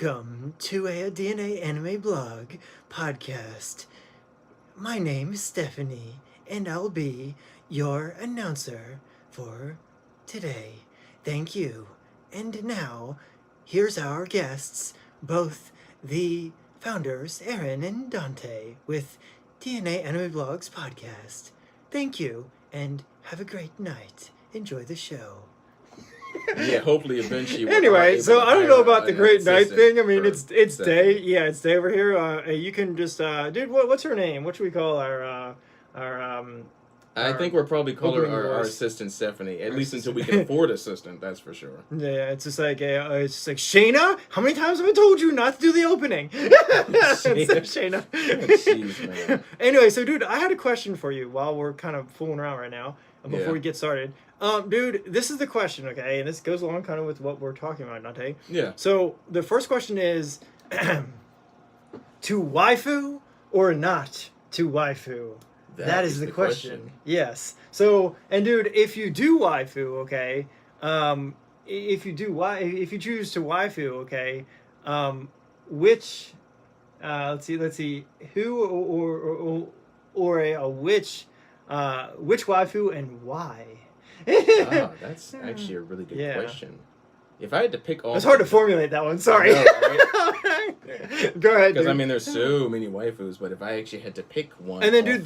Welcome to a DNA Anime Blog podcast. My name is Stephanie, and I'll be your announcer for today. Thank you. And now, here's our guests, both the founders, Aaron and Dante, with DNA Anime Blogs podcast. Thank you, and have a great night. Enjoy the show. Yeah, hopefully eventually. Anyway, so I don't know about the great night thing. I mean, it's day. Yeah, it's day over here. You can just, dude. What's her name? What should we call our I think we'll probably call her our assistant Stephanie, at least until we can afford assistant. That's for sure. Yeah, it's just like Shayna. How many times have I told you not to do the opening? Shayna. Jeez, man. Anyway, so dude, I had a question for you while we're kind of fooling around right now before we get started. Dude, this is the question, okay? And this goes along kind of with what we're talking about, Dante. Yeah. So, the first question is, to waifu or not to waifu? That is the question. Yes. So, and dude, if you do waifu, okay, if you choose to waifu, okay, which, let's see, who or which waifu and why? That's actually a really good question. If I had to pick all... It's hard to formulate that one, sorry. Know, right? Go ahead, because, I mean, there's so many waifus, but if I actually had to pick one... And then, dude,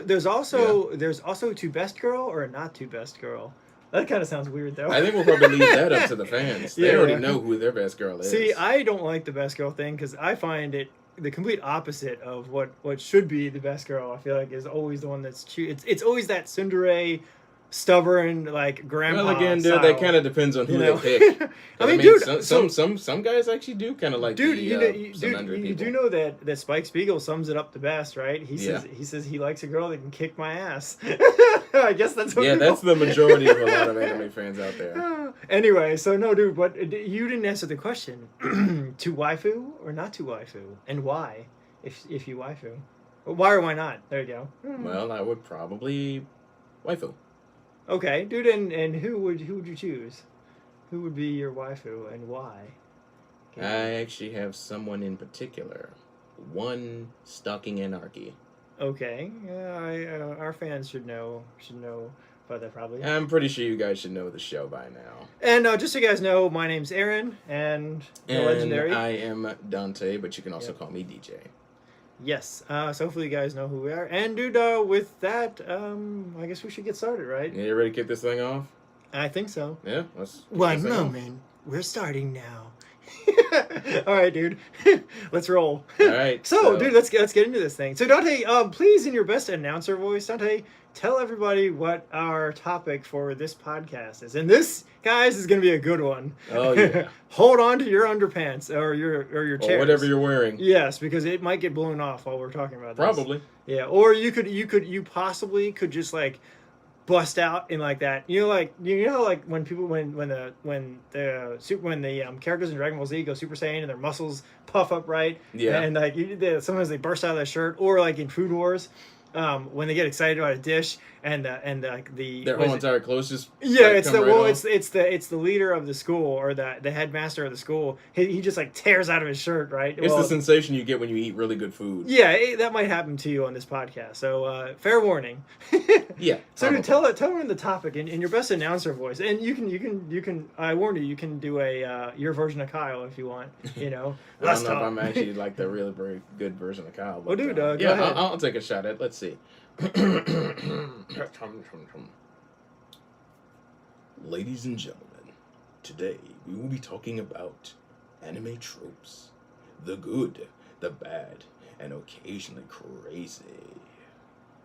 there's also to best girl or not to best girl. That kind of sounds weird, though. I think we'll probably leave that up to the fans. They already know who their best girl is. See, I don't like the best girl thing because I find it the complete opposite of what should be the best girl. I feel like is always the one that's it's always that tsundere, stubborn, like grandpa. Well, again, dude, style. that kind of depends on who they pick. I mean, dude, some guys actually do kind of like dude, people. You do know that Spike Spiegel sums it up the best, right? He says he likes a girl that can kick my ass. I guess that's what that's the majority of a lot of anime fans out there. Anyway, so no, dude, but you didn't answer the question: to waifu or not to waifu, and why? If you waifu, why or why not? There you go. Well, I would probably waifu. Okay, dude, and who would you choose? Who would be your waifu and why? I actually have someone in particular. One Stalking Anarchy. Okay, our fans should know about that probably. I'm pretty sure you guys should know the show by now. And just so you guys know, my name's Aaron, and Legendary. I am Dante, but you can also call me DJ. Yes, so hopefully you guys know who we are. And dude, with that, I guess we should get started, right? Yeah, you ready to kick this thing off? I think so. Yeah, let's... One moment. We're starting now. All right, dude. Let's roll. All right. So, dude, let's get into this thing. So, Dante, please, in your best announcer voice, Dante, tell everybody what our topic for this podcast is. And this, guys, is going to be a good one. Oh yeah. Hold on to your underpants or your chairs. Or whatever you're wearing. Yes, because it might get blown off while we're talking about this. Probably. Yeah, or you possibly could just like bust out in like that. You know like when people when the characters in Dragon Ball Z go Super Saiyan and their muscles puff up, right? Yeah. And like sometimes they burst out of their shirt, or like in Food Wars, when they get excited about a dish and their whole entire clothes just it's the leader of the school or the headmaster of the school. He just like tears out of his shirt, right? It's the sensation you get when you eat really good food. Yeah, that might happen to you on this podcast. So fair warning. Yeah. So dude, tell them the topic in your best announcer voice, and you can. I warned you. You can do a your version of Kyle if you want. You know. I don't know if I'm actually like the really very good version of Kyle. But, dude, go ahead. I'll take a shot at it. Let's see. Ladies and gentlemen, today we will be talking about anime tropes. The good, the bad, and occasionally crazy.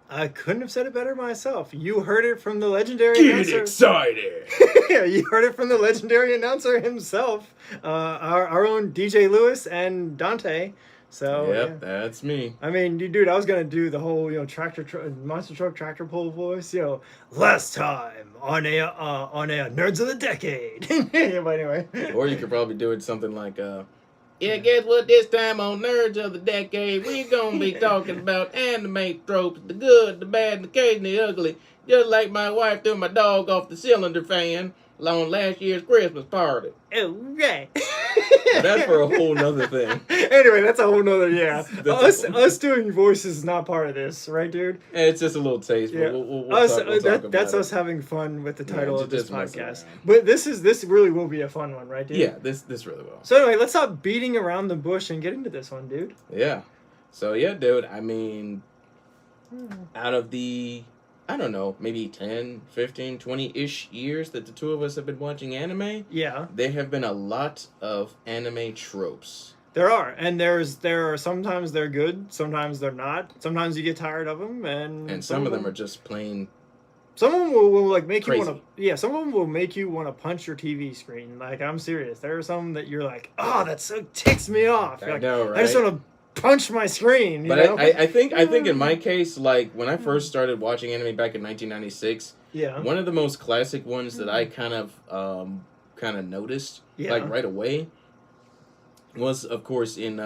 I couldn't have said it better myself. You heard it from the legendary announcer. Get excited! Yeah, you heard it from the legendary announcer himself, our own DJ Lewis and Dante. So yep, that's me. I mean, dude, I was gonna do the whole monster truck tractor pull voice. Last time on a Nerds of the Decade. Yeah, but anyway. Or you could probably do it something like yeah, guess what? This time on Nerds of the Decade, we're gonna be talking about anime tropes, the good, the bad, and occasionally ugly. Just like my wife threw my dog off the cylinder fan. on last year's Christmas party. Oh, right. But that's for a whole nother thing. Anyway, that's a whole nother, yeah. That's Us doing voices is not part of this, right, dude? And it's just a little taste, but Yeah. we'll Us, talk about that's it. us having fun with the title of this just mess podcast. around. But this really will be a fun one, right, dude? Yeah, this really will. So anyway, let's stop beating around the bush and get into this one, dude. Yeah. So yeah, dude, I mean, out of the, I don't know, maybe 10, 15, 20-ish years that the two of us have been watching anime, Yeah. there have been a lot of anime tropes. There are, and there are sometimes they're good, sometimes they're not. Sometimes you get tired of them, and some of them are just plain Some of them will like make crazy. you want to. Yeah, some of them will make you want to punch your TV screen. Like, I'm serious. There are some that you're like, oh, that so ticks me off. You're I like, know, right? I just want to punch my screen. You But know? I think in my case, like when I first started watching anime back in 1996, yeah, one of the most classic ones that I kind of noticed like right away was, of course, in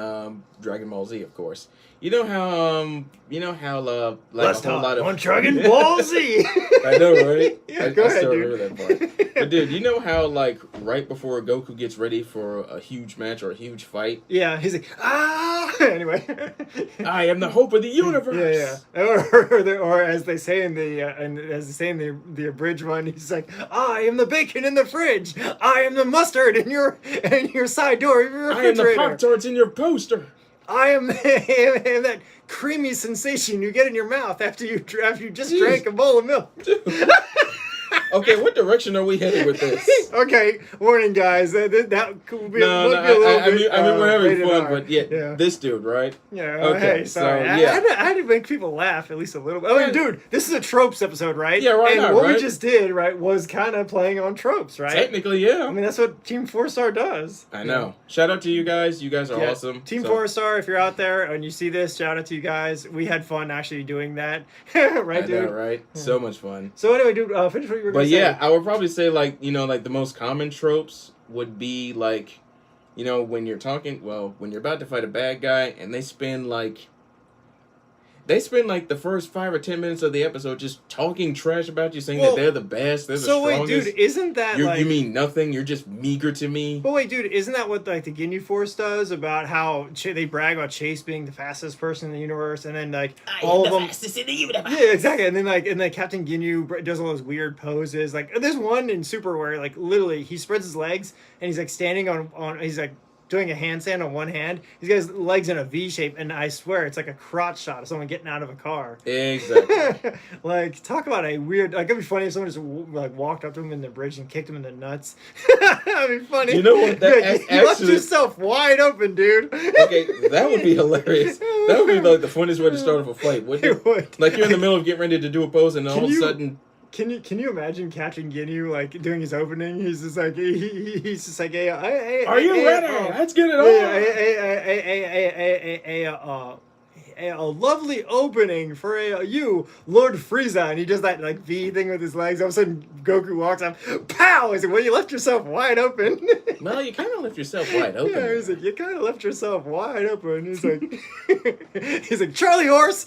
Dragon Ball Z. Of course, you know how like let's a whole talk lot of on Dragon Ball Z. I know, right? Yeah, I go ahead, still dude. remember that part. But dude, you know how like right before Goku gets ready for a huge match or a huge fight, Yeah, he's like, ah. Anyway, I am the hope of the universe. Yeah. Or as they say in the abridged one, he's like, I am the bacon in the fridge. I am the mustard in your side door of your I am the refrigerator. Pop-Tarts in your poster. I am that creamy sensation you get in your mouth after you just Jeez. drank a bowl of milk. Okay, what direction are we headed with this? Okay, warning, guys. That could be, No, might be a little I bit. mean we're having rated fun, R. but yeah, this dude, right? Yeah. Okay, Hey, sorry. so, I yeah. had to make people laugh at least a little bit. I mean, Yeah. dude, this is a tropes episode, right? Yeah, right And now, what we right? just did, right, was kind of playing on tropes, right? Technically, yeah. I mean, that's what Team 4-Star does. I know. Shout out to you guys. You guys are Yeah. awesome. Team So- 4-Star, if you're out there and you see this, shout out to you guys. We had fun actually doing that, right, I dude? know, right? So much fun. So anyway, dude, finish what you were going But to say. yeah, I would probably say like the most common tropes would be like, when you're about to fight a bad guy and they spend like the first 5 or 10 minutes of the episode just talking trash about you, saying that they're the best, they're the So wait, strongest. dude, isn't that You mean nothing? You're just meager to me. But wait, dude, isn't that what like the Ginyu Force does about how they brag about Chase being the fastest person in the universe, and then like all of them, yeah, exactly, and then Captain Ginyu does all those weird poses. Like there's one in Super where like literally he spreads his legs and he's like standing on he's like doing a handstand on one hand. He's got his legs in a V shape, and I swear it's like a crotch shot of someone getting out of a car. Exactly. Like, talk about a weird. Like, it'd be funny if someone just like walked up to him in the bridge and kicked him in the nuts. That'd be funny. You know what? That you left actually- yourself wide open, dude. Okay, that would be hilarious. That would be like the funniest way to start off a fight, wouldn't it? It would. Like you're in the middle of getting ready to do a pose, and all of a sudden, Can you imagine Captain Ginyu like doing his opening? He's just like he's just like hey, are you ready? Let's get it on. A lovely opening for you, Lord Frieza, and he does that like V thing with his legs. All of a sudden, Goku walks up, pow! He's like, well, you left yourself wide open. Well, you kind of left yourself wide open. Yeah, he's like, you kind of left yourself wide open. He's like, Charlie Horse.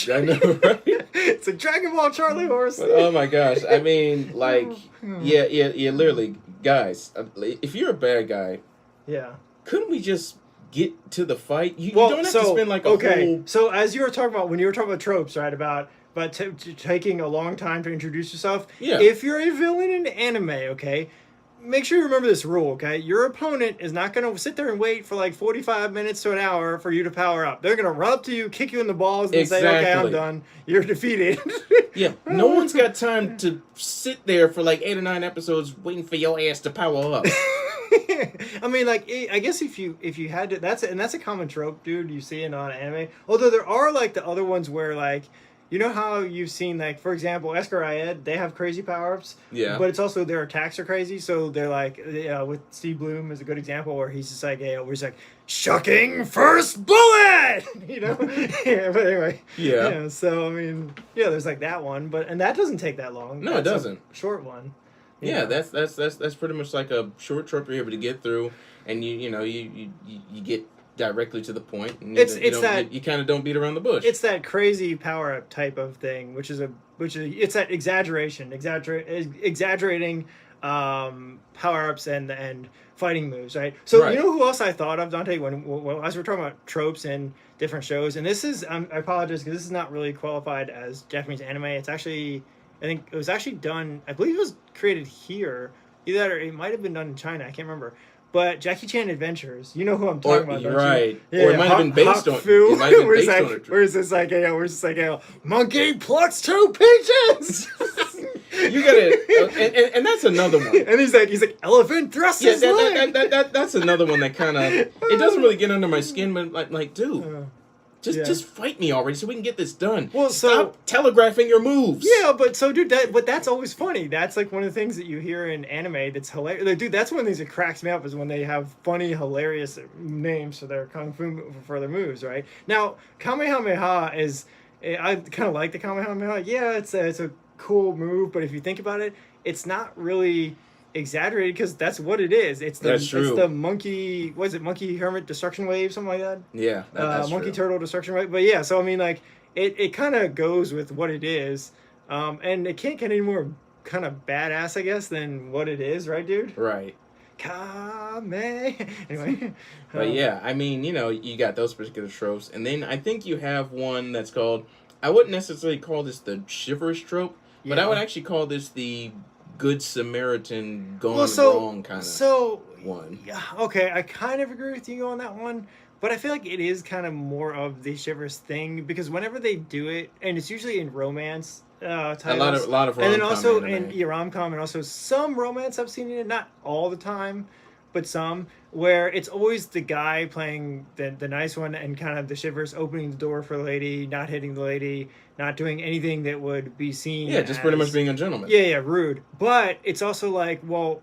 I know, right? It's like Dragon Ball Charlie Horse. But, oh my gosh! I mean, like, yeah. Literally, guys, if you're a bad guy, Yeah. couldn't we just get to the fight? You don't have to spend like a whole. So as you were talking about when you were talking about tropes, right? About taking a long time to introduce yourself. Yeah. If you're a villain in anime, okay, make sure you remember this rule, okay? Your opponent is not going to sit there and wait for like 45 minutes to an hour for you to power up. They're going to run up to you, kick you in the balls, and say, okay, I'm Exactly. done. You're defeated. Yeah, no one's got time to sit there for like 8 or 9 episodes waiting for your ass to power up. I mean, like, I guess if you had to, that's a common trope, dude. You see it on anime. Although there are like the other ones where like, you know how you've seen like, for example, Esker Ayed, they have crazy power-ups. Yeah. But it's also their attacks are crazy. So they're like, with Steve Bloom is a good example where he's just like, where he's like, shocking first bullet. Yeah. But anyway. Yeah. So I mean, there's like that one, and that doesn't take that long. No, it That's a doesn't. short one. Yeah, that's pretty much like a short trope you're able to get through, and you get directly to the point. And you kind of don't beat around the bush. It's that crazy power up type of thing, which is it's that exaggerating power-ups and fighting moves, right? So Right. you know who else I thought of, Dante, when as we're talking about tropes and different shows, and this is I apologize because this is not really qualified as Japanese anime. It's actually, I think it was actually done, I believe it was created here, either that or it might have been done in China, I can't remember. But Jackie Chan Adventures, you know who I'm talking about, don't right. you? Or it might have been based on. It might have been based on it. Where's this like, monkey plucks two peaches. You gotta, and that's another one. And he's like, elephant thrusts his leg. That's another one that kind of, it doesn't really get under my skin, but like, dude, just fight me already so we can get this done. Well, Stop telegraphing your moves. Yeah, but so dude, but that's always funny. That's like one of the things that you hear in anime that's hilarious. Like, dude, that's one of the things that cracks me up is when they have funny, hilarious names for their kung fu for their moves. Right now, Kamehameha is, I kind of like the Kamehameha. Yeah, it's a cool move, but if you think about it, it's not really exaggerated because that's what it is. It's the monkey, what is it, monkey hermit destruction wave, something like that. Yeah, that's monkey true. turtle destruction wave. But yeah, so I mean, like it kind of goes with what it is, and it can't get any more kind of badass, I guess, than what it is, right, dude? Right. Kame. Anyway. But yeah, I mean, you got those particular tropes, and then I think you have one that's called, I wouldn't necessarily call this the chivalrous trope, but I would actually call this the Good Samaritan gone wrong kind of one. Yeah, okay, I kind of agree with you on that one, but I feel like it is kind of more of the chivalrous thing because whenever they do it, and it's usually in romance titles, a lot of rom-com, and then also anime. in rom-com, and also some romance I've seen in it, not all the time, but some, where it's always the guy playing the nice one and kind of the chivalrous, opening the door for the lady, not hitting the lady, not doing anything that would be seen just pretty much being a gentleman. Yeah, rude. But it's also like, well,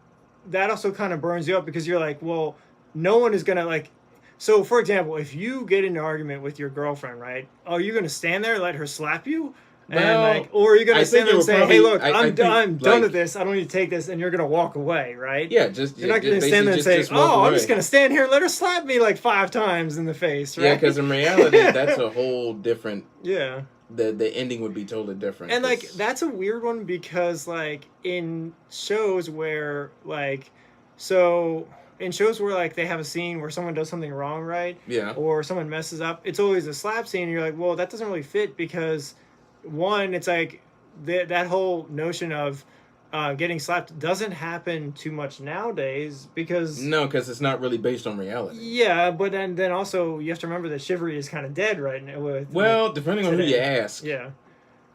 that also kind of burns you up because you're like, well, no one is going to like, so for example, if you get in an argument with your girlfriend, right? Are you going to stand there and let her slap you? And or are you going to stand there and say, hey, look, I'm done with this. I don't need to take this. And you're going to walk away, right? Yeah, you're not going to stand there and say, I'm just going to stand here and let her slap me like 5 times in the face, right? Yeah, because in reality, that's a whole different... Yeah. The ending would be totally different. And like that's a weird one because like in shows where like they have a scene where someone does something wrong, right? Yeah. Or someone messes up, it's always a slap scene and you're like, well, that doesn't really fit because one, it's like that whole notion of getting slapped doesn't happen too much nowadays because it's not really based on reality. Yeah, but then also you have to remember that chivalry is kind of dead right now. Depending on who you ask. Yeah,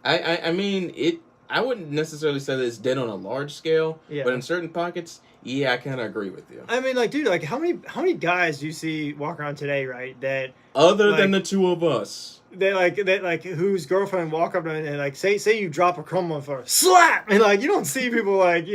I mean it. I wouldn't necessarily say that it's dead on a large scale. Yeah. But in certain pockets, yeah, I kind of agree with you. I mean, like, dude, like how many guys do you see walk around today, right? That other than the two of us. That whose girlfriend walk up and like say you drop a crumb on the floor, slap, and like you don't see people like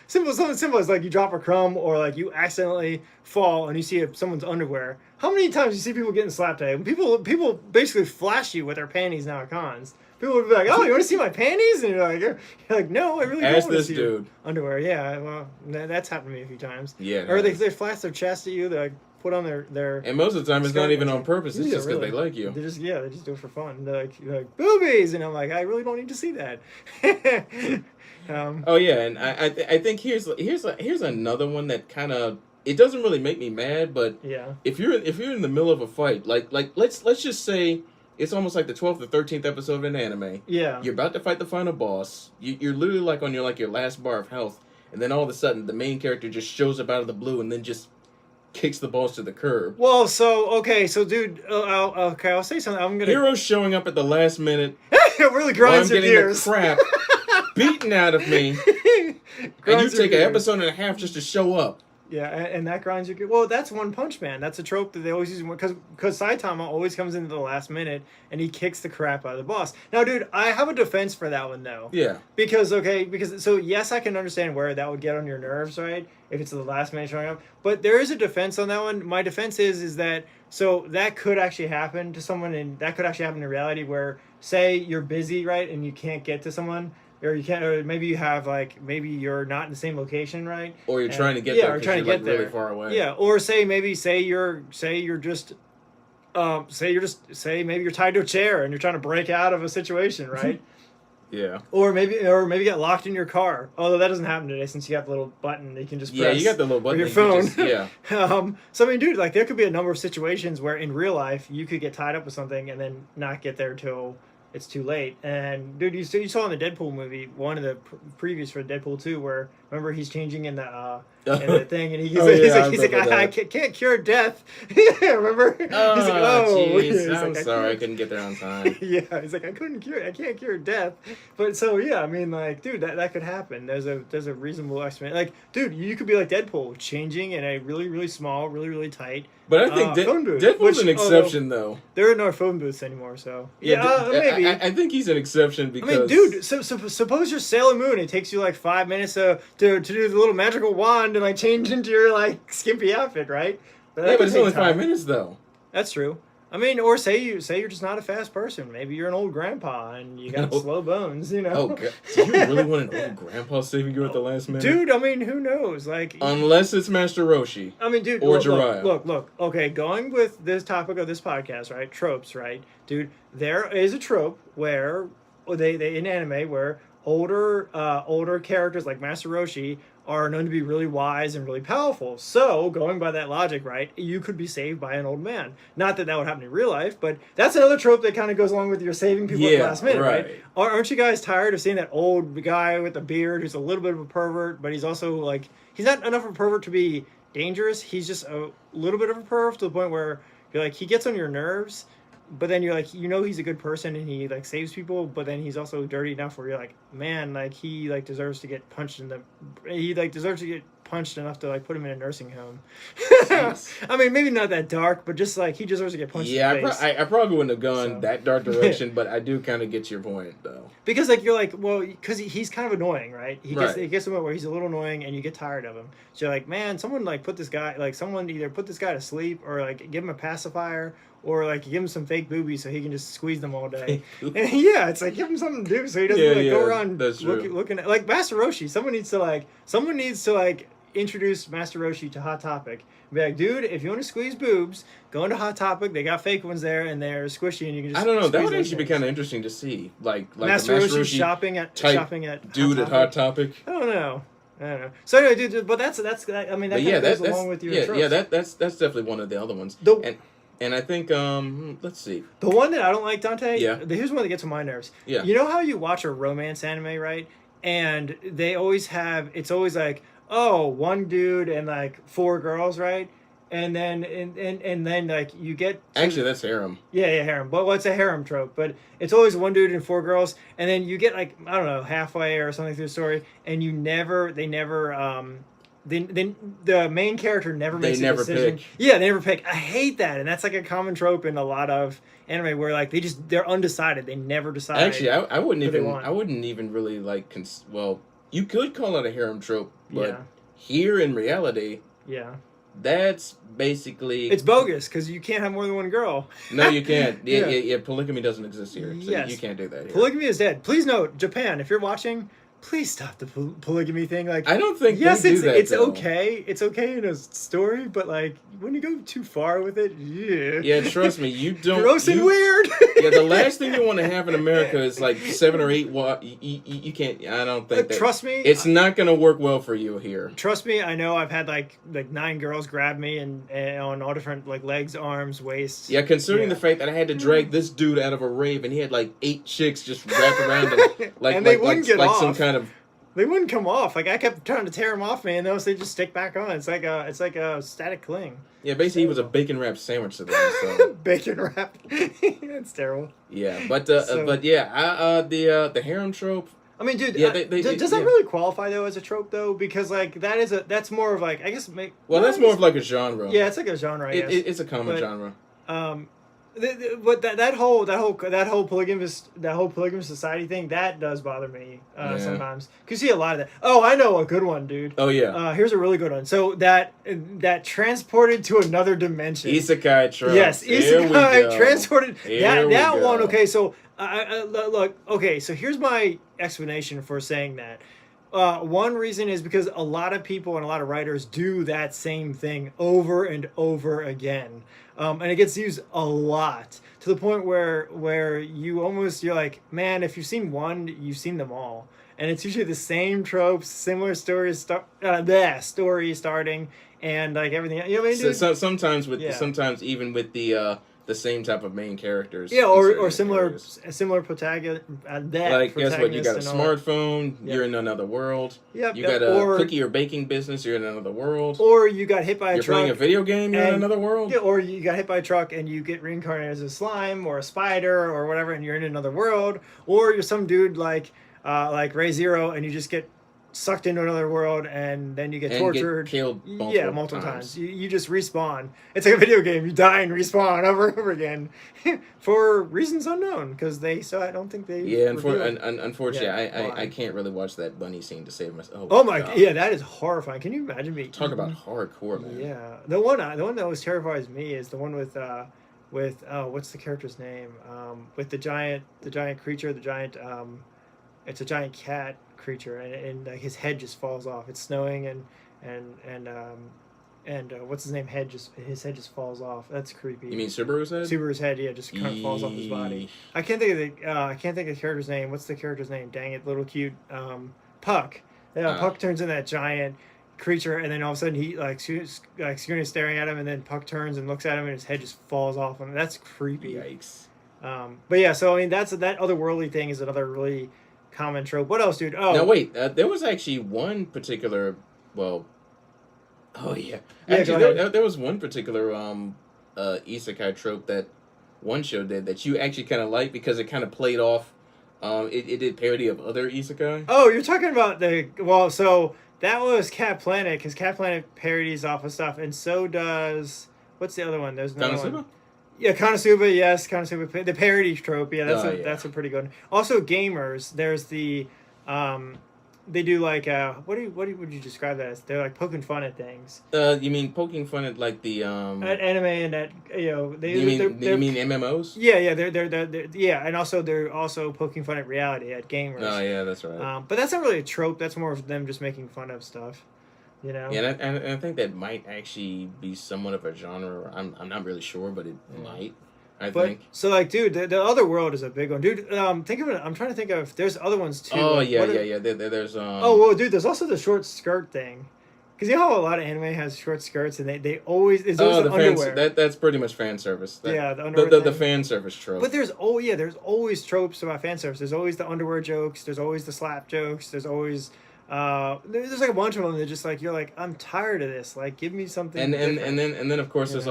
something simple as like you drop a crumb or like you accidentally fall and you see someone's underwear. How many times do you see people getting slapped today? People basically flash you with their panties now at cons. People would be like, "Oh, you want to see my panties?" And you're like, "No, I really don't want to see your underwear." Yeah, well, that's happened to me a few times. Yeah, or they flash their chest at you. They like put on their and most of the time it's not even on purpose. It's just because they like you. They just do it for fun. They're like boobies, and I'm like, I really don't need to see that. Oh yeah, and I think here's another one that kind of, it doesn't really make me mad, but yeah, if you're in the middle of a fight, like let's just say it's almost like the 12th or 13th episode of an anime. Yeah, you're about to fight the final boss. You're literally like on your last bar of health, and then all of a sudden the main character just shows up out of the blue and then just kicks the balls to the curb. Well, dude, I'll say something. I'm gonna Heroes showing up at the last minute. It really grinds your gears. I'm getting the crap beaten out of me, and you take an episode and a half just to show up. Yeah, and that grinds your gears. Well, that's One Punch Man. That's a trope that they always use because Saitama always comes into the last minute and he kicks the crap out of the boss. Now, dude, I have a defense for that one though. Yeah. Because yes, I can understand where that would get on your nerves, right? If it's the last minute showing up. But there is a defense on that one. My defense is that that could actually happen to someone, and that could actually happen in reality where, say, you're busy, right, and you can't get to someone. Or you can't, or maybe you have maybe you're not in the same location, right? Or you're trying to get there. Or trying to get there. Really far away. Yeah. Or say maybe you're tied to a chair and you're trying to break out of a situation, right? Yeah. Or maybe get locked in your car. Although that doesn't happen today since you got the little button that you can just press. Yeah, you got the little button. With your phone. Yeah. So I mean, dude, like there could be a number of situations where in real life you could get tied up with something and then not get there till it's too late. And dude, you saw in the Deadpool movie, one of the previews for Deadpool 2, where remember he's changing in the thing, and he's like, I can't cure death. Remember? Oh, he's like, jeez, I'm sorry, I couldn't get there on time. Yeah, he's like, I can't cure death. But so yeah, I mean, like, dude, that could happen. There's a reasonable explanation. Like, dude, you could be like Deadpool, changing in a really, really small, really, really tight. But I think phone booth, Deadpool's an exception, though. There are no phone booths anymore, so maybe. I think he's an exception because. I mean, dude, so suppose you're Sailor Moon. It takes you like 5 minutes to do the little magical wand and like change into your like skimpy outfit, right? But it's only 5 minutes though. That's true. I mean, or say you're just not a fast person. Maybe you're an old grandpa and you got slow bones, you know. Oh, God. Do you really want an old grandpa saving you at the last minute? Dude, I mean, who knows? Like, unless it's Master Roshi. I mean, dude, or Jiraiya. Look. Okay, going with this topic of this podcast, right? Tropes, right? Dude, there is a trope where they in anime where older characters like Master Roshi are known to be really wise and really powerful. So, going by that logic, right, you could be saved by an old man. Not that would happen in real life, but that's another trope that kind of goes along with your saving people at the last minute, right? Aren't you guys tired of seeing that old guy with a beard who's a little bit of a pervert, but he's also, like, he's not enough of a pervert to be dangerous. He's just a little bit of a perv to the point where you're like, he gets on your nerves, but then you're like, you know, he's a good person and he like saves people, but then he's also dirty enough where you're like, man, like he like deserves to get punched enough to like put him in a nursing home. I mean, maybe not that dark, but just like he deserves to get punched in the face. I probably wouldn't have gone that dark direction, but I do kind of get your point though. Because like you're like, well, because he's kind of annoying, right? He gets to the point where he's a little annoying and you get tired of him. So you're like, man, someone like put this guy, like someone either put this guy to sleep or like give him a pacifier. Or like give him some fake boobies so he can just squeeze them all day. And yeah, it's like give him something to do so he doesn't go around looking at like Master Roshi. Someone needs to introduce Master Roshi to Hot Topic. Be like, dude, if you want to squeeze boobs, go into Hot Topic. They got fake ones there and they're squishy and you can just. I don't know. That would actually be kind of interesting to see, like Master Roshi shopping at dude at Hot Topic. I don't know. So anyway, dude, but that's I mean that kind of goes along with your tropes. That's definitely one of the other ones. And I think, let's see. The one that I don't like, Dante, here's one that gets on my nerves. Yeah. You know how you watch a romance anime, right? And they always have, it's always like, oh, one dude and like 4 girls, right? And then, and then like you get... Actually, that's harem. Yeah, harem. But what's a harem trope? But it's always one dude and 4 girls. And then you get like, I don't know, halfway or something through the story. And the main character never makes a decision. Pick. Yeah, they never pick. I hate that, and that's like a common trope in a lot of anime where like they're undecided. They never decide. Actually, I wouldn't even really like. Well, you could call it a harem trope, but here in reality, that's basically it's bogus because you can't have more than one girl. No, you can't. Yeah, polygamy doesn't exist here, so you can't do that here. Polygamy is dead. Please note, Japan, if you're watching. Please stop the polygamy thing. Like, I don't think yes, they do that, it's though. Okay. It's okay in a story, but like when you go too far with it, yeah, trust me, you don't. Gross and weird. Yeah, the last thing you want to have in America is like 7 or 8. You can't. I don't think. Trust me, it's not going to work well for you here. Trust me, I know. I've had like 9 girls grab me and on all different like legs, arms, waists. Yeah, considering the fact that I had to drag this dude out of a rave and he had like 8 chicks just wrapped around him, like some kind of. They wouldn't come off. Like I kept trying to tear them off, man. Those they just stick back on. It's like a static cling. Yeah, basically he was a bacon wrapped sandwich to them. So. Bacon wrapped. That's terrible. Yeah, but the harem trope. I mean, dude, does that really qualify though as a trope though? Because like that's more of like I guess. That's more of like a genre. Yeah, it's like a genre. It's a common genre. But that whole polygamous society thing that does bother me sometimes. Cause you see a lot of that. Oh, I know a good one, dude. Oh yeah. Here's a really good one. So that transported to another dimension. Isekai trope. Yes, isekai transported. That one. Okay, so look. Okay, so here's my explanation for saying that. One reason is because a lot of people and a lot of writers do that same thing over and over again, and it gets used a lot to the point where you're like, man, if you've seen one, you've seen them all, and it's usually the same tropes, similar stories, story starting, and like everything. You know what I mean? So sometimes sometimes even with the same type of main characters. Yeah, or similar protagonist. Like guess what? You got a smartphone. Yep. You're in another world. Yep. You got a cookie or baking business. You're in another world. Or you got hit by a truck. You're playing a video game. You're in another world. Yeah. Or you got hit by a truck and you get reincarnated as a slime or a spider or whatever, and you're in another world. Or you're some dude like Ray Zero, and you just get sucked into another world, and then you get tortured. Get killed multiple times. You just respawn. It's like a video game. You die and respawn over and over again for reasons unknown, because I don't think they... Yeah, unfortunately, I can't really watch that bunny scene to save myself. Oh my God. Yeah, that is horrifying. Can you imagine me... Talk about hardcore, man. Yeah. The one that always terrifies me is the one with what's the character's name? With the giant creature, it's a giant cat creature, and his head just falls off. It's snowing, and what's his name? His head just falls off. That's creepy. You mean Subaru's head? Subaru's head, yeah, just kind of falls off his body. I can't think of the character's name. What's the character's name? Dang it, little cute Puck. Yeah, Puck turns into that giant creature, and then all of a sudden he Scooter's staring at him, and then Puck turns and looks at him, and his head just falls off. I mean, that's creepy. Yikes. But yeah, so I mean that otherworldly thing is another really common trope. What else, dude? Oh, no, wait. There was actually one particular. Well, oh yeah. Actually, there was one particular isekai trope that one show did that you actually kind of liked because it kind of played off. It did parody of other isekai. Oh, you're talking about so that was Cat Planet, because Cat Planet parodies off of stuff, and so does what's the other one? There's another one. Yeah, Konosuba, yes, Konosuba, the parody trope. Yeah, that's a pretty good one. Also, gamers. There's the, they do like what would you describe that as? They're like poking fun at things. You mean poking fun at like the at anime and at you mean MMOs? Yeah, they're and also they're also poking fun at reality, at gamers. Oh yeah, that's right. But that's not really a trope. That's more of them just making fun of stuff. You know? Yeah, and I think that might actually be somewhat of a genre. I'm not really sure, but it might. I think. So, like, dude, the other world is a big one, dude. Think of it. I'm trying to think of. There's other ones too. Oh yeah. There's Oh well, dude. There's also the short skirt thing. Because you know how a lot of anime has short skirts, and they always the underwear. That's pretty much fan service. The underwear. The fan service trope. But there's always tropes about fan service. There's always the underwear jokes. There's always the slap jokes. There's always there's like a bunch of them that just like you're like, I'm tired of this. Like, give me something. And then of course there's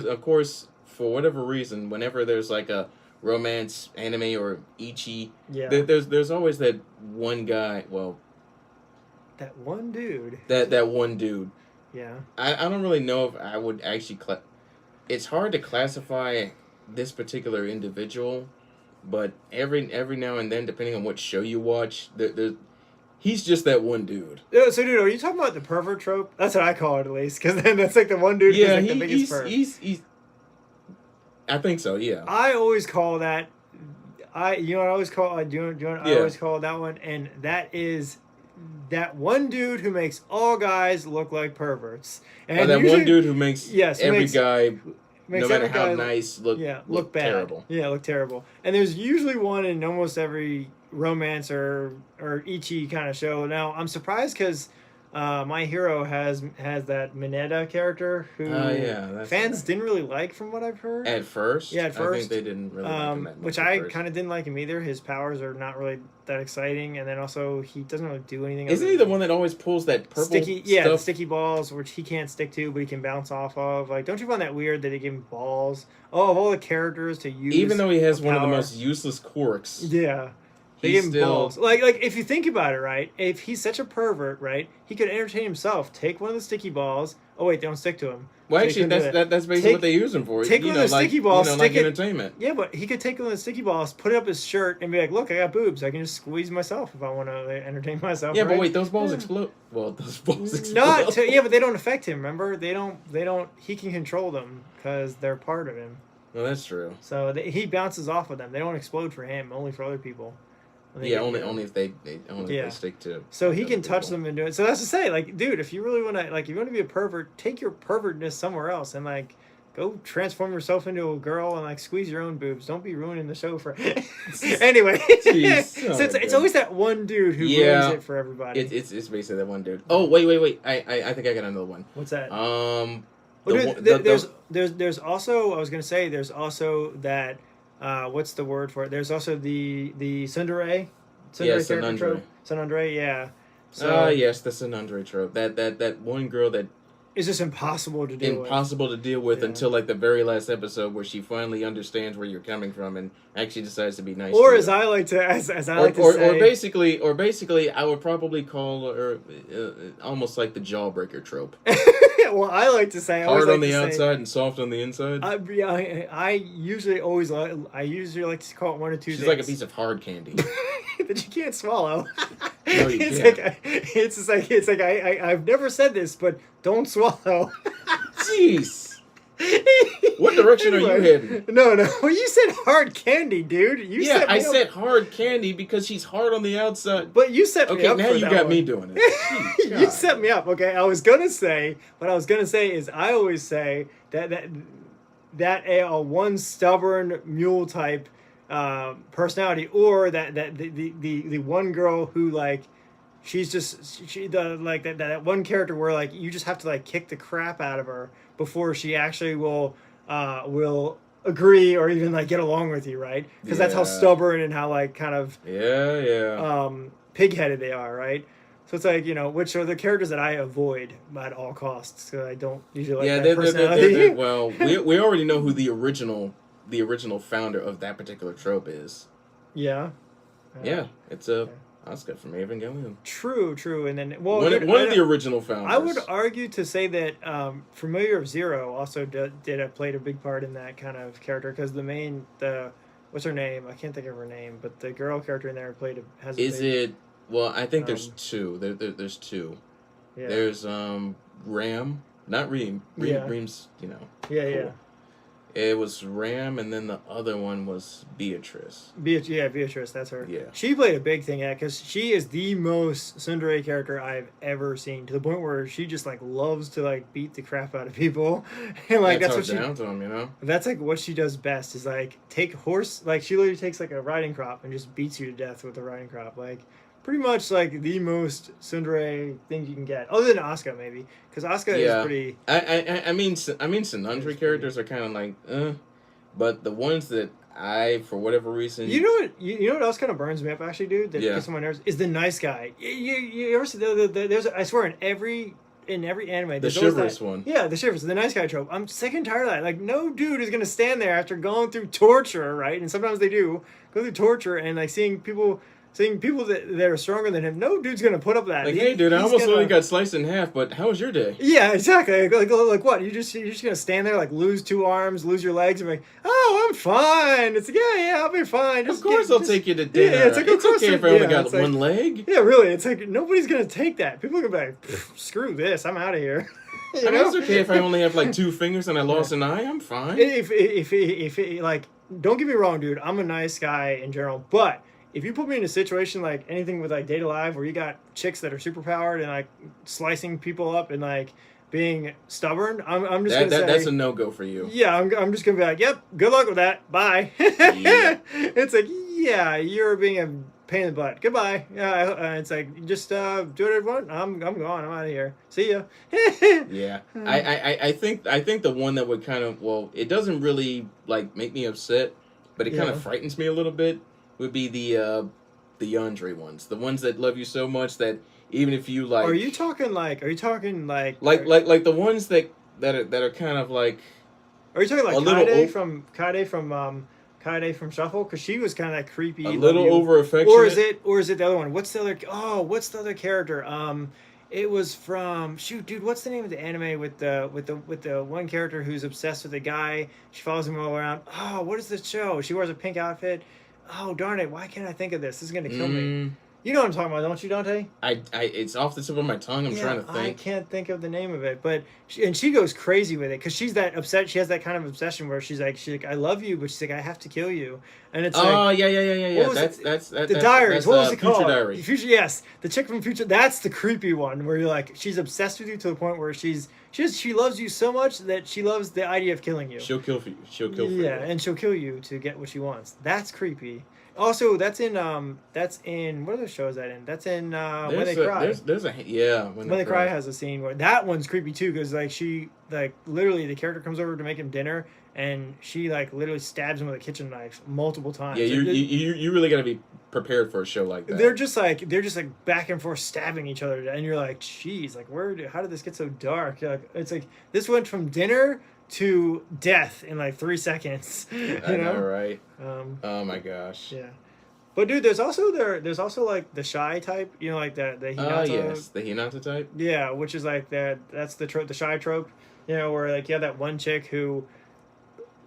of course, for whatever reason, whenever there's like a romance anime or ichi, there's always that one guy. Well, that one dude. That one dude. Yeah. I don't really know if I would actually it's hard to classify this particular individual, but every now and then, depending on what show you watch, he's just that one dude. Yeah, so, dude, are you talking about the pervert trope? That's what I call it, at least, because then that's like the one dude who's like the biggest pervert. He's. I think so. Yeah. I always call that. I always call that one, and that is that one dude who makes all guys look like perverts. And that one dude who makes every guy. No matter how nice, look bad. Terrible. Yeah, look terrible. And there's usually one in almost every romance or ichi kind of show. Now, I'm surprised because My Hero has that Mineta character who fans didn't really like, from what I've heard. At first? Yeah, at first. I think they didn't really like him that much. Which I kind of didn't like him either. His powers are not really that exciting, and then also he doesn't really do anything. Isn't he the one that always pulls that purple sticky stuff? Yeah, the sticky balls, which he can't stick to, but he can bounce off of. Like, don't you find that weird that they give him balls? Oh, of all the characters to use, even though he has one of the most useless quirks. Yeah. They give him balls. Like if you think about it, right? If he's such a pervert, right? He could entertain himself. Take one of the sticky balls. Oh wait, they don't stick to him. Well, actually, that's basically what they use him for. Take one of the sticky balls, stick it. Entertainment. Yeah, but he could take one of the sticky balls, put it up his shirt, and be like, "Look, I got boobs. I can just squeeze myself if I want to entertain myself." Yeah, right? But wait, those balls explode. Well, those balls explode. But they don't affect him. Remember, they don't. He can control them because they're part of him. Well, that's true. So he bounces off of them. They don't explode for him, only for other people. Yeah, only if they if they stick to. So he can touch them and do it. So that's to say, like, dude, if you really want to, like, if you want to be a pervert, take your pervertness somewhere else and like go transform yourself into a girl and like squeeze your own boobs. Don't be ruining the show for. Anyway, so it's always that one dude who ruins it for everybody. It's basically that one dude. Oh wait! I think I got another one. What's that? There's also, I was gonna say, there's also that. What's the word for it? There's also the tsundere. Tsundere trope. Tsundere, yeah. So, yes, the tsundere trope. That one girl that is just impossible to deal with until like the very last episode where she finally understands where you're coming from and actually decides to be nice. Or to as you. I like to say, or basically, I would probably call her almost like the jawbreaker trope. Well, I like to say hard on the outside and soft on the inside. I usually like to call it one or two. She's things. like a piece of hard candy that you can't swall. No, you can't. It's like I've never said this, but don't swallow. Jeez. What direction are you heading? No. Well, you said hard candy, dude. I said hard candy because she's hard on the outside. But you set me up. Okay, now you got me doing it. You set me up. Okay, what I was gonna say is I always say that a one stubborn mule type personality, or that the one girl who like that one character where like you just have to like kick the crap out of her before she actually will agree or even like get along with you, right? Because that's how stubborn and how like kind of pig-headed they are, right? So it's like, which are the characters that I avoid at all costs, because I don't usually like that personality. Well, we already know who the original founder of that particular trope is. Yeah. It's Asuka from Evangelion. True, and then one of the original founders. I would argue to say that Familiar of Zero also played a big part in that kind of character, because what's her name? I can't think of her name, but the girl character in there Well, I think there's two. There's two. Yeah. There's Ram, not Reem. Reem's Yeah. Cool. Yeah. It was Ram, and then the other one was Beatrice. Beatrice, that's her. Yeah. She played a big thing, because she is the most tsundere character I've ever seen, to the point where she just like loves to like beat the crap out of people, and like that's what she down to them, That's like what she does best, is like take horse, like she literally takes like a riding crop and just beats you to death with a riding crop, like. Pretty much like the most tsundere thing you can get, other than Asuka maybe, because Asuka is pretty. I mean, tsundere characters are kind of like, but the ones that I, for whatever reason, you know what else kind of burns me up actually, dude. That gets on my nerves is the nice guy. You ever see there's I swear in every anime the chivalrous one. Yeah, the chivalrous, the nice guy trope. I'm sick and tired of that. Like, no dude is gonna stand there after going through torture, right? And sometimes they do go through torture, and like seeing people that are stronger than him. No dude's gonna put up with that. Like, hey, dude, I almost only got sliced in half, but how was your day? Yeah, exactly. Like what? You're just gonna stand there, like lose 2 arms, lose your legs, and be like, oh, I'm fine. It's like, yeah, I'll be fine. Of course, I'll take you to dinner. Yeah, it's okay if I only got one leg. Yeah, really. It's like nobody's gonna take that. People are gonna be like, screw this. I'm out of here. I mean, it's okay if I only have like 2 fingers and I lost an eye. I'm fine. If like, don't get me wrong, dude. I'm a nice guy in general, but if you put me in a situation like anything with like Date Alive, where you got chicks that are super powered and like slicing people up and like being stubborn, I'm just gonna say that's a no-go for you. Yeah, I'm just gonna be like, yep, good luck with that. Bye. Yeah. It's like, yeah, you're being a pain in the butt. Goodbye. Yeah, it's like, just do whatever you want. I'm gone. I'm out of here. See ya. Yeah, I think the one that would kind of, well, it doesn't really like make me upset, but it kind of frightens me a little bit. Would be the yandere ones, the ones that love you so much that even if you like, are you talking like the ones that are kind of like, are you talking like Kaede from Shuffle? Because she was kind of like creepy, a little over affectionate, or is it the other one? What's the other character? It was from dude. What's the name of the anime with the one character who's obsessed with the guy? She follows him all around. Oh, what is the show? She wears a pink outfit. Oh, darn it. Why can't I think of this? This is going to kill me. You know what I'm talking about, don't you, Dante? It's off the tip of my tongue. I'm trying to think. I can't think of the name of it, but she goes crazy with it because she's that upset. She has that kind of obsession where she's like, I love you, but she's like, I have to kill you, and it's like, yeah. That's the Diaries. What was it called? Future Diaries. Future, yes, the chick from Future. That's the creepy one where you're like, she's obsessed with you to the point where she loves you so much that she loves the idea of killing you. She'll kill for you. She'll kill for you. Yeah, and she'll kill you to get what she wants. That's creepy. Also, that's in what other show is that in? That's in When They Cry. When They Cry has a scene where that one's creepy too because literally the character comes over to make him dinner and she literally stabs him with a kitchen knife multiple times. Yeah, you really got to be prepared for a show like that. They're just back and forth stabbing each other and you're like, geez, how did this get so dark? It's like this went from dinner to death in 3 seconds. I know, right? Oh my gosh. Yeah. But dude, there's also the shy type, the Hinata. Yes, the Hinata type. Yeah, which is that's the trope, the shy trope, where you have that one chick who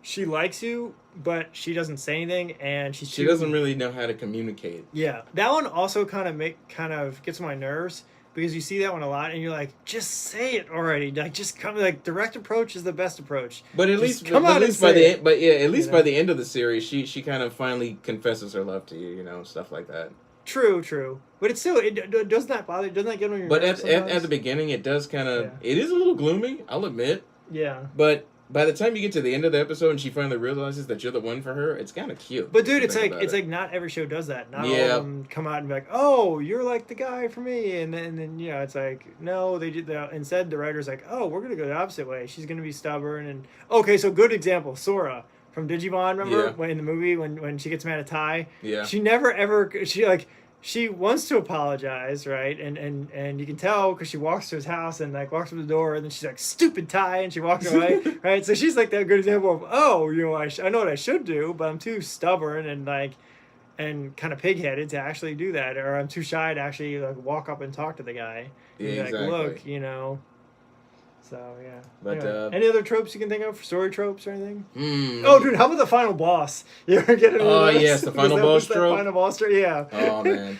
she likes you, but she doesn't say anything, and she doesn't really know how to communicate. Yeah, that one also kind of gets on my nerves. Because you see that one a lot, and you're like, just say it already. Just come. Direct approach is the best approach. But at least by the end of the series, she kind of finally confesses her love to you, stuff like that. True. But it's still doesn't that bother? Doesn't that get on your nerves? But at the beginning, it does kind of. Yeah. It is a little gloomy. I'll admit. Yeah. But by the time you get to the end of the episode and she finally realizes that you're the one for her, it's kind of cute. But dude, it's like not every show does that. Not all of them come out and be like, "Oh, you're the guy for me," and then it's like, no, they did that. Instead, the writer's like, "Oh, we're gonna go the opposite way. She's gonna be stubborn." And okay, so good example, Sora from Digimon. Remember when in the movie when she gets mad at Tai? Yeah. She never ever she wants to apologize, right? And you can tell because she walks to his house and walks through the door, and then she's like, "Stupid tie," and she walks away, right? So she's that good example of, oh, I know what I should do, but I'm too stubborn and kind of pig-headed to actually do that, or I'm too shy to actually walk up and talk to the guy. Yeah, and exactly. Look, So yeah. But anyway, any other tropes you can think of? Story tropes or anything? Mm. Oh, dude, how about the final boss? You ever get into this? Oh yes, the final boss trope. Final boss trope, yeah. Oh man,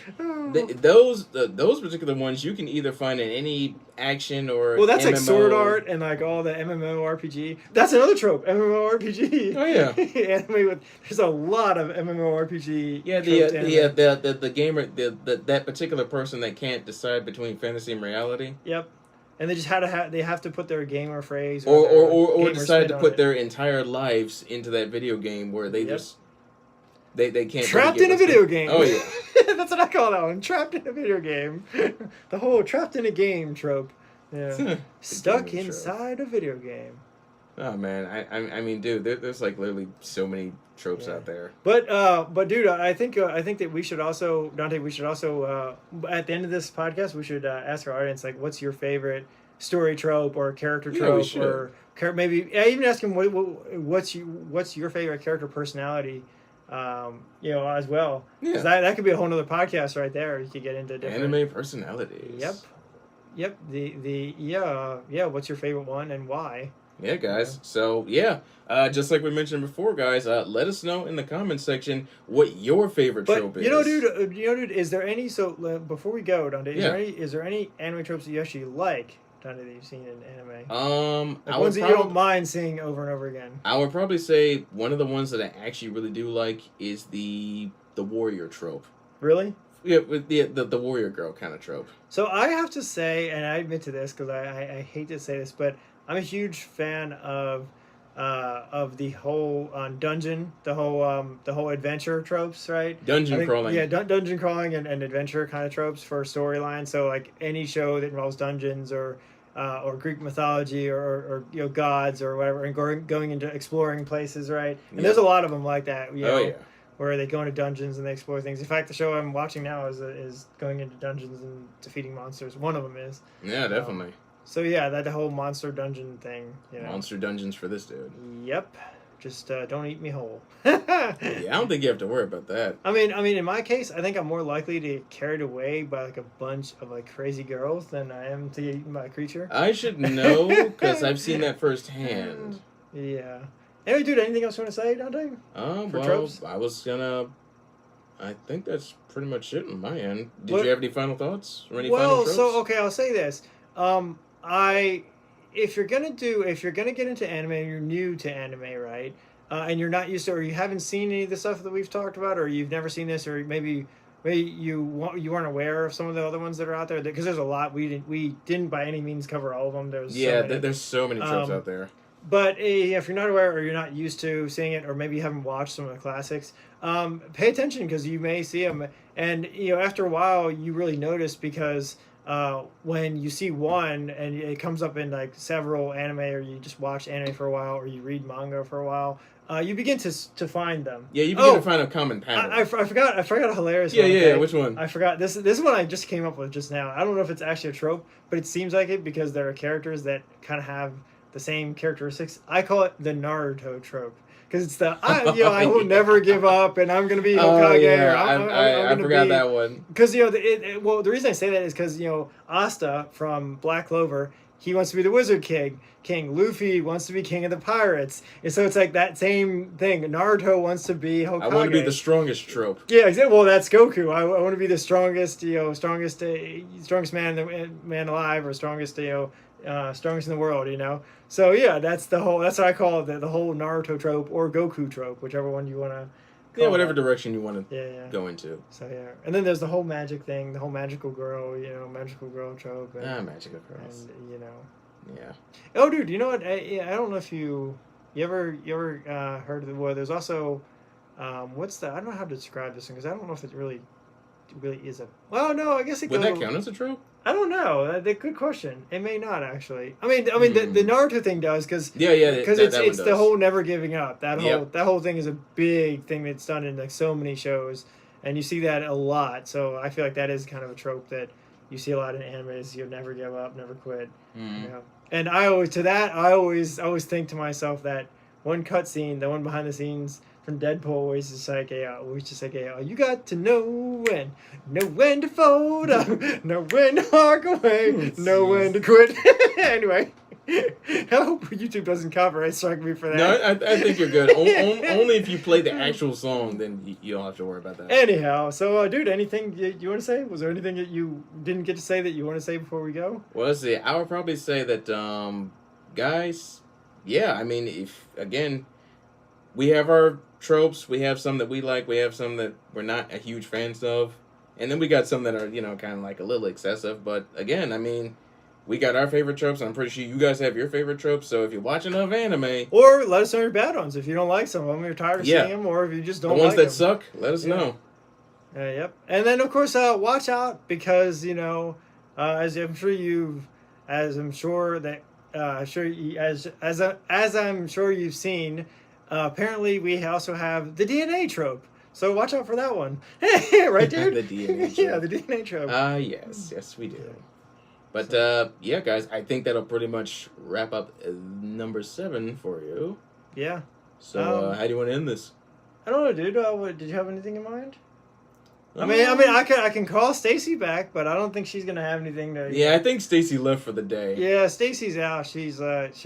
those particular ones you can either find in any action or that's MMO. like Sword Art and all the MMORPG. That's another trope, MMORPG. Oh yeah, anime there's a lot of MMORPG. Yeah, the gamer, that particular person that can't decide between fantasy and reality. Yep. And they just they have to put their gamer phrase or decide to put their entire lives into that video game where they just they can't trapped in a video game. Oh yeah. That's what I call that one. Trapped in a video game. The whole trapped in a game trope. Yeah. Stuck inside a video game. Oh man, I mean, dude, there's literally so many tropes out there. But dude, I think that we should also, Dante, at the end of this podcast, we should ask our audience what's your favorite story trope or character trope maybe even ask them what's your favorite character personality, as well. Because that could be a whole nother podcast right there. You could get into different anime personalities. Yep. What's your favorite one and why? Yeah, guys. So, just like we mentioned before, guys, let us know in the comments section what your favorite trope is. Dude, is there any, before we go, Dante, is there any anime tropes that you actually like, Dante, that you've seen in anime? Ones that you don't mind seeing over and over again? I would probably say one of the ones that I actually really do like is the warrior trope. Really? Yeah, with the warrior girl kind of trope. So I have to say, and I admit to this because I hate to say this, but I'm a huge fan of the whole dungeon, the whole adventure tropes, right? Dungeon crawling. Yeah, dungeon crawling and adventure kind of tropes for storyline. So any show that involves dungeons or Greek mythology or gods or whatever, and going into exploring places, right? And there's a lot of them like that. Where they go into dungeons and they explore things. In fact, the show I'm watching now is going into dungeons and defeating monsters. One of them is. Yeah, definitely. So yeah, that whole monster dungeon thing. Monster dungeons for this dude. Yep. Just don't eat me whole. I don't think you have to worry about that. I mean, in my case, I think I'm more likely to get carried away by a bunch of crazy girls than I am to get eaten by a creature. I should know because I've seen that firsthand. Yeah. Anyway, dude, anything else you want to say, Dante? Tropes? I was gonna I think that's pretty much it on my end. Did What- you have any final thoughts or any final tropes? I'll say this. If you're gonna get into anime, and you're new to anime, right? And you're not used to, or you haven't seen any of the stuff that we've talked about, or you've never seen this, or maybe you weren't aware of some of the other ones that are out there, because there's a lot. We didn't by any means cover all of them. There's there's so many tropes out there. But if you're not aware, or you're not used to seeing it, or maybe you haven't watched some of the classics, pay attention, because you may see them, and after a while you really notice, because when you see one and it comes up in like several anime, or you just watch anime for a while, or you read manga for a while, you begin to find them. Yeah, you begin to find a common pattern. I forgot a hilarious one. Okay? Yeah, which one? I forgot. This one I just came up with just now. I don't know if it's actually a trope, but it seems like it, because there are characters that kind of have the same characteristics. I call it the Naruto trope, because it's I will never give up, and I'm gonna be Hokage. Oh, yeah. I forgot that one. Because the reason I say that is because Asta from Black Clover, he wants to be the Wizard King. Luffy wants to be king of the pirates, and so it's like that same thing. Naruto wants to be Hokage. I want to be the strongest trope. Yeah, exactly. Well, that's Goku. I want to be the strongest, strongest man alive, or strongest in the world. So yeah, that's what I call it, the whole Naruto trope, or Goku trope, whichever one you want to. Yeah, whatever direction you want to go into. So yeah, and then there's the whole magic thing, the whole magical girl, magical girl trope. And, magical girls. And Yeah. Oh, dude, you know what? I don't know if you ever heard of the. Well, there's also, I don't know how to describe this one, because I don't know if it really is a. Well, no, I guess it would that count as a trope? I don't know. Good question. It may not actually. I mean, the Naruto thing does, because it's the whole never giving up. That whole thing is a big thing that's done in like so many shows, and you see that a lot. So I feel like that is kind of a trope that you see a lot in animes. You never give up, never quit. And I always think to myself that one cutscene, the one behind the scenes from Deadpool, where he's just like, you got to know when to fold up, know when to walk away, know when to quit. Anyway, I hope YouTube doesn't copyright strike me for that. No, I think you're good. Only if you play the actual song, then you don't have to worry about that. Anyhow, so dude, anything you want to say? Was there anything that you didn't get to say that you want to say before we go? Well, let's see. I would probably say that, guys, yeah, I mean, we have our tropes, we have some that we like, we have some that we're not a huge fans of, and then we got some that are, kind of like a little excessive, but again, I mean, we got our favorite tropes. I'm pretty sure you guys have your favorite tropes. So if you watch enough anime, or let us know your bad ones. If you don't like some of them, you're tired of seeing them, or if you just don't like them. The ones that suck, let us know. Yep. And then of course, watch out, because as I'm sure you've seen, apparently we also have the DNA trope. So watch out for that one. Right, dude? The DNA trope. Yeah, the DNA trope. Yes, we do. But, yeah, guys, I think that'll pretty much wrap up number 7 for you. Yeah. So, how do you want to end this? I don't know, dude. Did you have anything in mind? I can call Stacy back, but I don't think she's gonna have anything to. Yeah, I think Stacy left for the day. Yeah, Stacy's out. She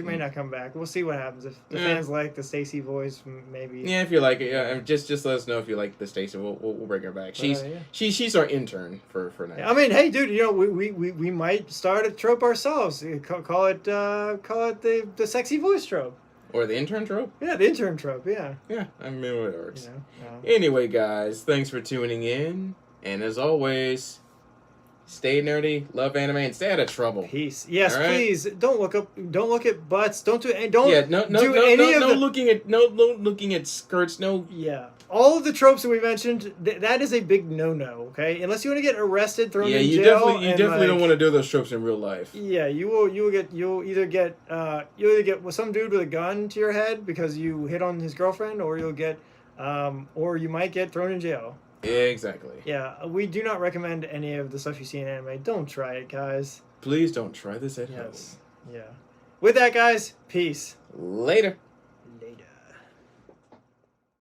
may not come back. We'll see what happens if the fans like the Stacy voice. Maybe. Yeah, if you like it, just let us know if you like the Stacy. We'll bring her back. She's our intern for now. Yeah, I mean, hey, dude, we might start a trope ourselves. Call it the sexy voice trope. Or the intern trope? Yeah, the intern trope, yeah. Yeah, I mean, it works. Anyway, guys, thanks for tuning in. And as always, stay nerdy, love anime, and stay out of trouble. Peace. Yes, right? Please, don't look at butts. No looking at skirts, no. Yeah. All of the tropes that we mentioned, that is a big no-no, okay? Unless you want to get arrested, thrown in jail. You definitely don't want to do those tropes in real life. Yeah, you'll either get some dude with a gun to your head because you hit on his girlfriend, or or you might get thrown in jail. Exactly. Yeah, we do not recommend any of the stuff you see in anime. Don't try it, guys. Please don't try this at home. Yeah. With that, guys, peace. Later.